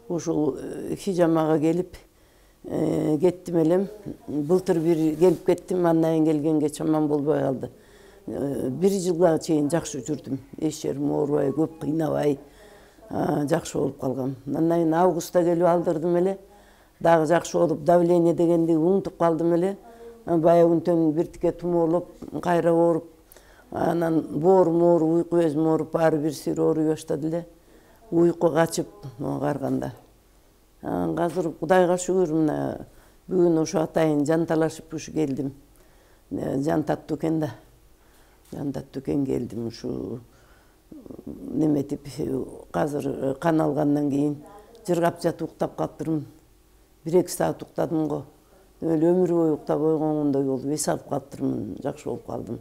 ушул хижамага келип кеттим элем. Былтыр бир келип кеттим, андан кийин келгенге чамам болбой калды. 1 жылга чейин жакшы жүрдүм. Эч жерим оорубай, көп кыйнабай, жакшы болуп калгам. Андан кийин августта келип алдырдым эле. Дагы жакшы болуп, давление дегенди унутуп калдым эле. Баягы күнтөн биртике тумоолоп, кайра ооруп, анан боорум ооруп, уйку безим ооруп, баары бир сыйра ооруй баштады эле. Уйку качып карганда. Азыр Кудайга шүгүр, мына бүгүн ушу атайын жанталашып ушу келдим. Жан таттуу экен да. Жан таттуу экен келдим ушу неметип, азыр кан алгандан кийин жыргап жатып уктап калыптырмын. 1-2 саат уктадым го. Өлө өмүр бою уктап ойгонгондой болуп эс алып калыптырмын, жакшы болуп калдым.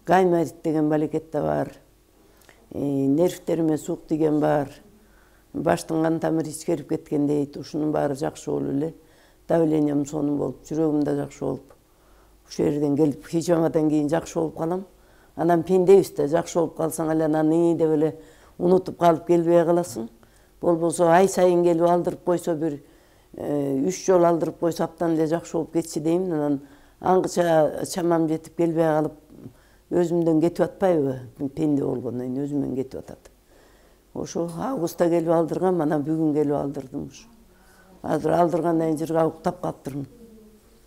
Гайморит деген балекет да бар. Нервтериме суук тиген бар. Баштын кан тамыры ичкерип кеткен дейт. Ушунун баары жакшы болуп эле. Давлением сонун болуп, жүрөгүм да жакшы болуп. Ушул жерден келип хижамадан кийин жакшы болуп калам. Анан пендебиз да, жакшы болуп калсаң эле анан деп эле унутуп калып келбей каласың. Болбосо ай сайын келип алдырып койсо, бир 3 жол алдырып койсо аптан эле жакшы болуп кетчи дейм. Анан аңгыча чамам жетип келбей калып, өзүмдөн кетип атпайбы? Пенде болгондон кийин өзүмдөн кетип атат. Ошо августта келип алдыргам, анан бүгүн келип алдырдым ушу. Азыр алдыргандан кийин жыргап уктап калыптырмын.